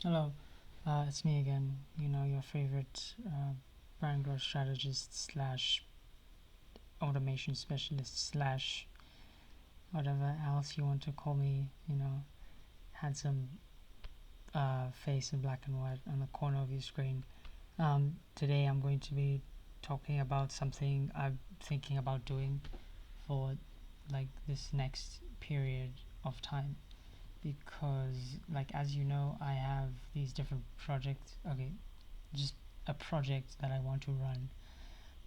Hello, it's me again. Your favorite brand growth strategist slash automation specialist slash whatever else you want to call me. Handsome face in black and white on the corner of your screen. Today I'm going to be talking about something I'm thinking about doing for like this next period of time because as you know I have these different projects. Okay, just a project that I want to run,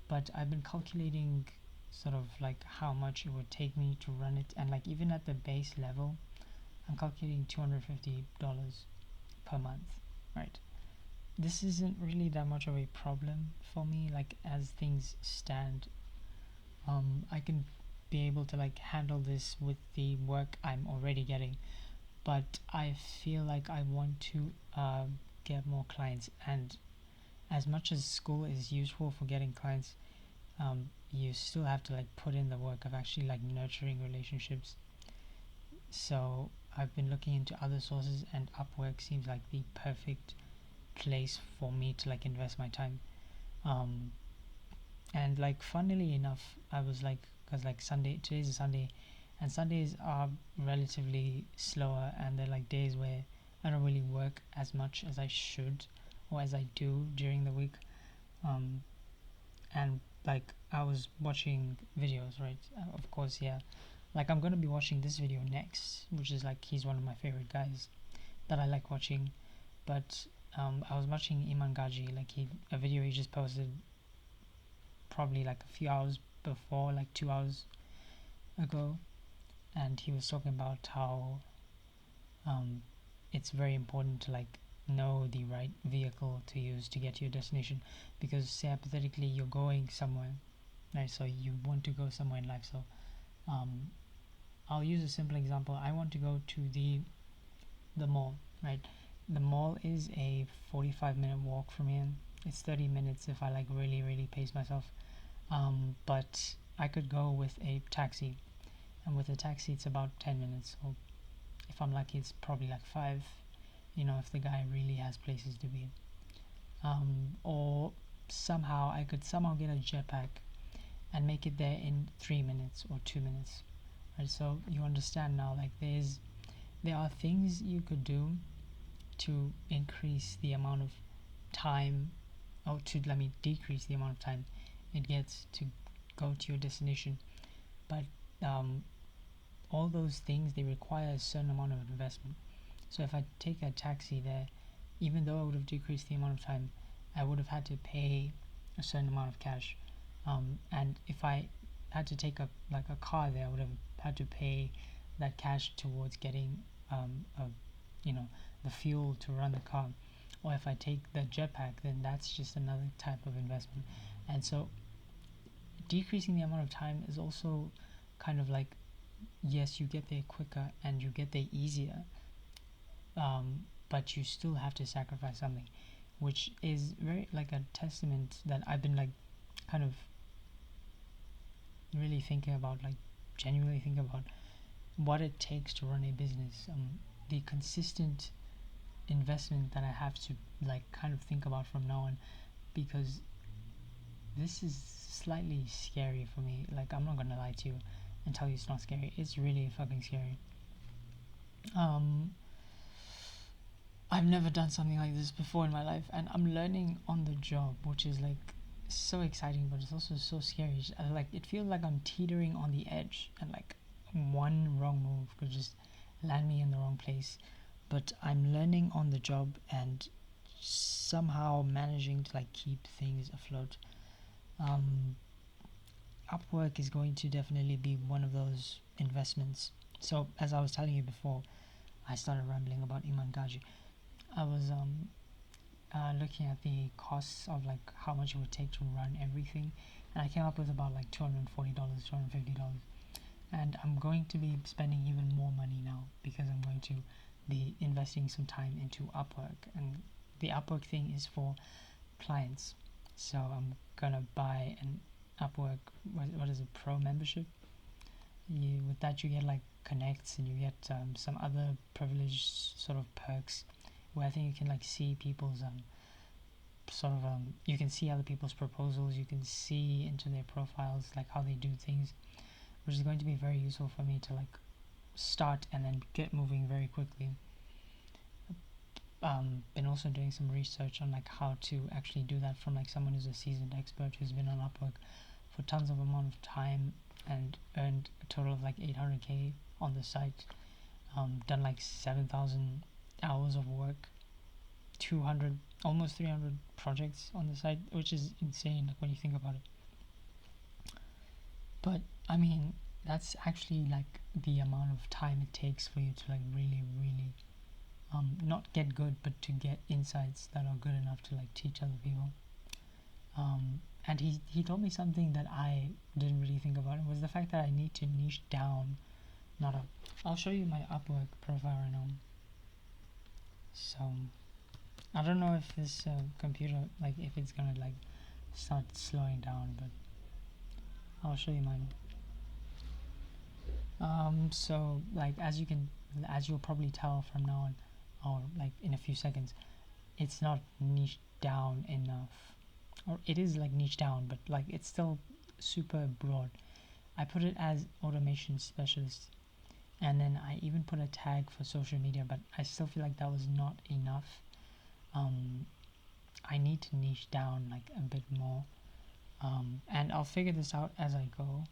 but I've been calculating sort of like how much it would take me to run it, and like even at the base level I'm calculating $250 per month, right? This isn't really that much of a problem for me, like as things stand. I can be able to like handle this with the work I'm already getting, but I feel like I want to get more clients. And as much as school is useful for getting clients, you still have to like put in the work of actually like nurturing relationships. So I've been looking into other sources, and Upwork seems like the perfect place for me to like invest my time. um and like funnily enough, I was like, because like Sunday, today's a Sunday, and Sundays are relatively slower, and they're like days where I don't really work as much as I should or as I do during the week. um and like I was watching videos, right? Of course, yeah. Like I'm gonna be watching this video next, which is like he's one of my favorite guys that I like watching. But I was watching Iman Gaji, like a video he just posted probably like a few hours before, like 2 hours ago, and he was talking about how um, it's very important to like know the right vehicle to use to get to your destination, because say hypothetically you're going somewhere, right? So you want to go somewhere in life. So um, I'll use a simple example. I want to go to the mall, right? The mall is a 45-minute walk from here. It's 30 minutes if I like really pace myself. But I could go with a taxi, and with a taxi it's about 10 minutes. So if I'm lucky, it's probably like 5. If the guy really has places to be. Or somehow I could somehow get a jetpack and make it there in 3 minutes or 2 minutes. Right, so you understand now, like there are things you could do to increase the amount of time, or to let me decrease the amount of time it gets to go to your destination. But um, all those things, they require a certain amount of investment. So if I take a taxi there, even though I would have decreased the amount of time, I would have had to pay a certain amount of cash. And if I had to take a car there, I would have had to pay that cash towards getting a you know the fuel to run the car. Or if I take the jetpack, then that's just another type of investment. And so decreasing the amount of time is also kind of like, yes, you get there quicker and you get there easier, but you still have to sacrifice something, which is very like a testament that I've been like kind of really thinking about, like genuinely thinking about what it takes to run a business. The consistent investment that I have to like kind of think about from now on, because this is slightly scary for me. Like I'm not gonna lie to you and tell you it's not scary. It's really fucking scary. Um, I've never done something like this before in my life, and I'm learning on the job, which is like so exciting, but it's also so scary. Like it feels like I'm teetering on the edge, and like one wrong move could just land me in the wrong place. But I'm learning on the job and somehow managing to like keep things afloat. Um, Upwork is going to definitely be one of those investments. So as I was telling you before, I started rambling about Iman Gaji. I was looking at the costs of like how much it would take to run everything, and I came up with about like $240, $250. And I'm going to be spending even more money now because I'm going to be investing some time into Upwork, and the Upwork thing is for clients. So I'm gonna buy an Upwork, what is it, pro membership. With that you get like connects, and you get some other privileged sort of perks where I think you can like see people's you can see other people's proposals, you can see into their profiles like how they do things, which is going to be very useful for me to like start and then get moving very quickly. Been also doing some research on like how to actually do that from like someone who's a seasoned expert who's been on Upwork for tons of amount of time and earned a total of like 800k on the site, done like 7,000 hours of work, 200 almost 300 projects on the site, which is insane like when you think about it. But I mean, that's actually like the amount of time it takes for you to like really not get good, but to get insights that are good enough to like teach other people. And he told me something that I didn't really think about. It was the fact that I need to niche down. Not a. I'll show you my Upwork profile right now. So I don't know if this computer, like, if it's gonna like start slowing down, but I'll show you mine. So like as you'll probably tell from now on, or like in a few seconds, it's not niche down enough, or it is like niche down, but like it's still super broad. I put it as automation specialist, and then I even put a tag for social media, but I still feel like that was not enough. I need to niche down like a bit more, and I'll figure this out as I go.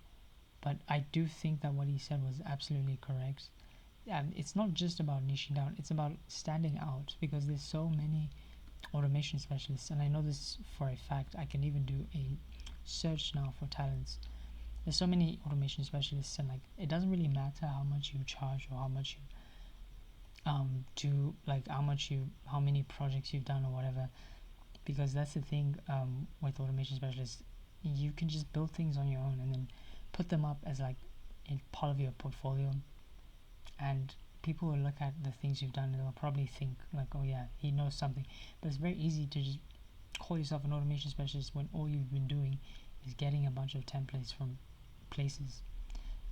But I do think that what he said was absolutely correct. It's not just about niching down, it's about standing out, because there's so many automation specialists, and I know this for a fact. I can even do a search now for talents. There's so many automation specialists, and like it doesn't really matter how much you charge or how much you do, like how many projects you've done or whatever, because that's the thing with automation specialists. You can just build things on your own and then put them up as like a part of your portfolio, and people will look at the things you've done and they'll probably think like, oh yeah, he knows something. But it's very easy to just call yourself an automation specialist when all you've been doing is getting a bunch of templates from places,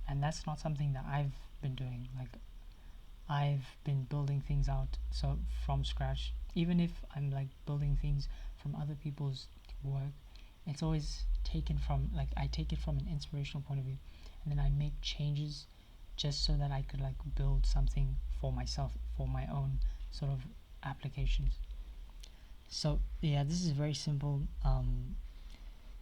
and that's not something that I've been doing. Like, I've been building things out so from scratch. Even if I'm like building things from other people's work, it's always taken from, like, I take it from an inspirational point of view, and then I make changes just so that I could like build something for myself, for my own sort of applications. So yeah, this is very simple.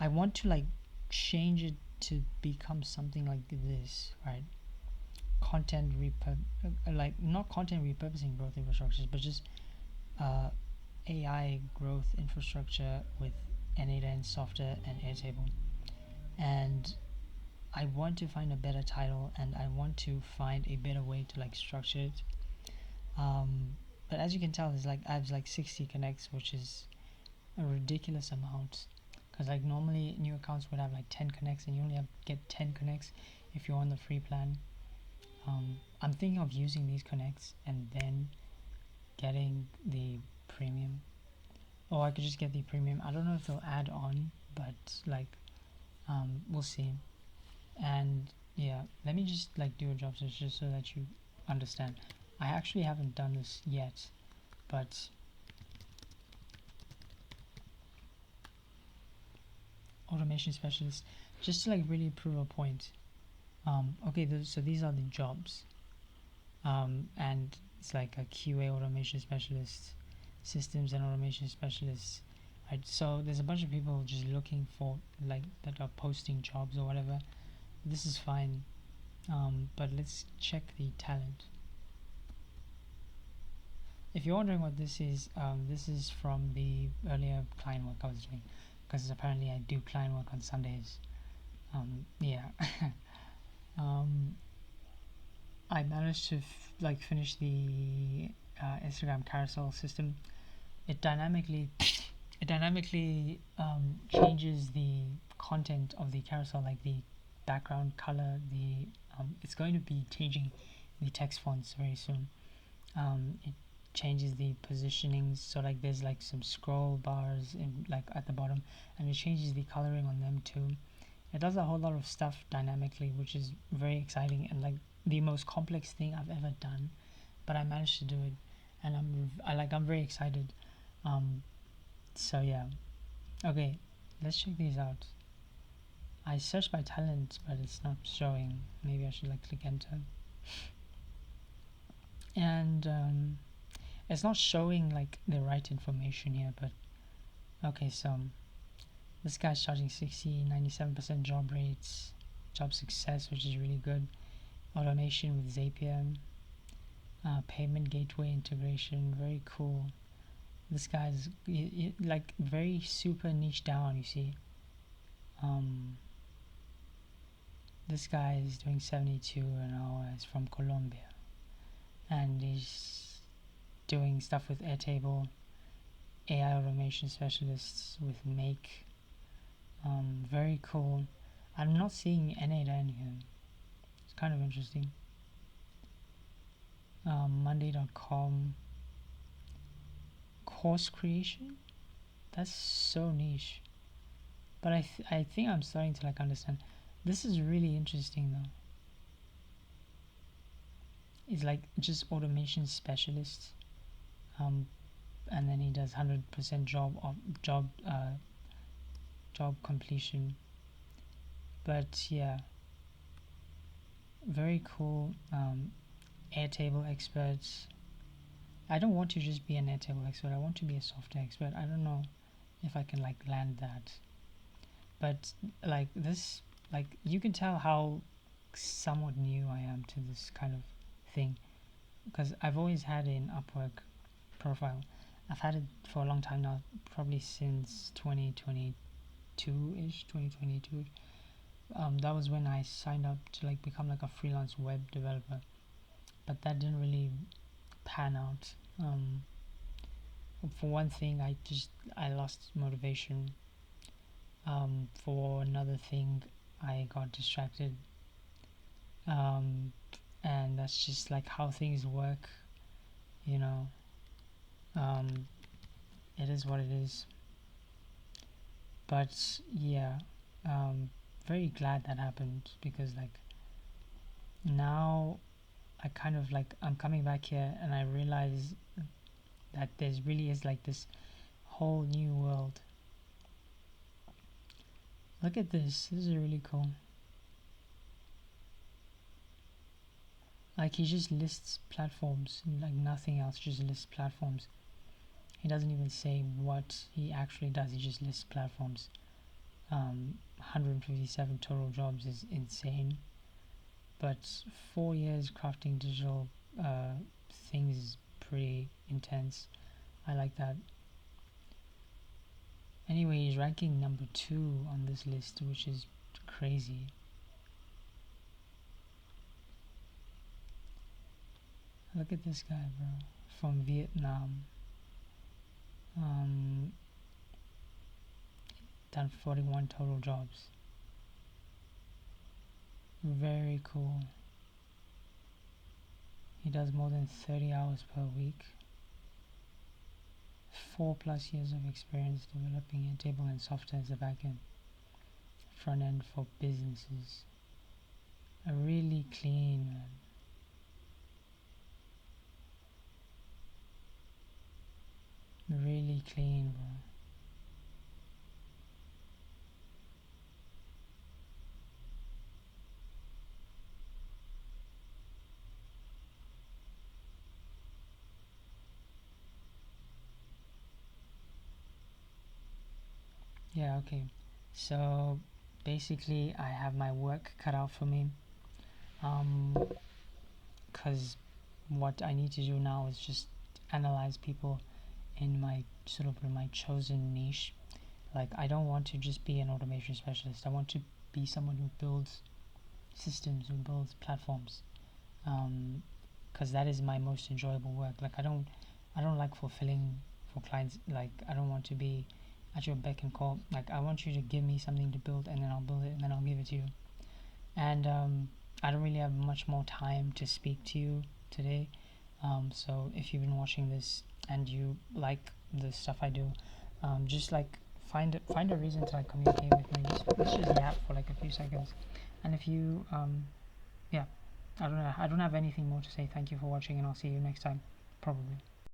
I want to like change it to become something like this, right? Like not content repurposing growth infrastructures, but just uh, AI growth infrastructure with N8N software and Airtable. And I want to find a better title, and I want to find a better way to like structure it. But as you can tell, I have like 60 connects, which is a ridiculous amount. Because like normally new accounts would have like 10 connects, and you only get 10 connects if you're on the free plan. I'm thinking of using these connects and then getting the premium. Or I could just get the premium. I don't know if they'll add on, but like we'll see. And yeah, let me just like do a job search just so that you understand. I actually haven't done this yet, but automation specialist, just to like really prove a point. Okay, so these are the jobs, and it's like a QA automation specialist, systems and automation specialists. Right, so there's a bunch of people just looking for like that are posting jobs or whatever. This is fine, but let's check the talent. If you're wondering what this is from the earlier client work I was doing, because apparently I do client work on Sundays. Yeah. um, I managed to finish the Instagram carousel system. It dynamically changes the content of the carousel, like the background color. It's going to be changing the text fonts very soon. It changes the positionings, so like there's like some scroll bars in like at the bottom, and it changes the coloring on them too. It does a whole lot of stuff dynamically, which is very exciting and like the most complex thing I've ever done, but I managed to do it. and I'm very excited. So yeah, okay, let's check these out. I searched by talent, but it's not showing. Maybe I should like click enter, and it's not showing like the right information here. But okay, so this guy's charging 97% job rates, job success, which is really good. Automation with Zapier, payment gateway integration, very cool. This guy's like very super niche down, you see. This guy is doing 72 an hour. He's from Colombia, and he's doing stuff with Airtable, AI automation specialists with Make. Very cool. I'm not seeing N8N here. It's kind of interesting. Monday.com, course creation. That's so niche. But I think I'm starting to like understand. This is really interesting though. It's like just automation specialists, and then he does 100% job completion. But yeah, very cool. Airtable experts. I don't want to just be an Airtable expert. I want to be a software expert. I don't know if I can like land that, but like this, like you can tell how somewhat new I am to this kind of thing, because I've always had an Upwork profile. I've had it for a long time now, probably since 2022-ish, 2022. That was when I signed up to like become like a freelance web developer, but that didn't really pan out. For one thing, I lost motivation. For another thing, I got distracted. And that's just like how things work, you know. It is what it is. But yeah, very glad that happened, because like now I kind of like I'm coming back here and I realize that there's really is like this whole new world. Look at this. This is really cool. Like he just lists platforms, like nothing else, just lists platforms. He doesn't even say what he actually does, he just lists platforms. 157 total jobs is insane, but 4 years crafting digital things is pretty intense. I like that. Anyway, he's ranking number 2 on this list, which is crazy. Look at this guy, bro, from Vietnam. Done 41 total jobs. Very cool. He does more than 30 hours per week. 4+ years of experience developing Airtable and software as a backend, front end for businesses. A really clean, man. Really clean, bro. Yeah, okay. So basically, I have my work cut out for me. Because what I need to do now is just analyze people in my sort of my chosen niche. Like I don't want to just be an automation specialist. I want to be someone who builds systems, who builds platforms. Because that is my most enjoyable work. Like I don't like fulfilling for clients. Like I don't want to be at your beck and call. Like I want you to give me something to build, and then I'll build it, and then I'll give it to you. And I don't really have much more time to speak to you today. So if you've been watching this and you like the stuff I do, just like find a reason to like communicate with me. Let's just yap for like a few seconds. And if you yeah, I don't know. I don't have anything more to say. Thank you for watching, and I'll see you next time, probably.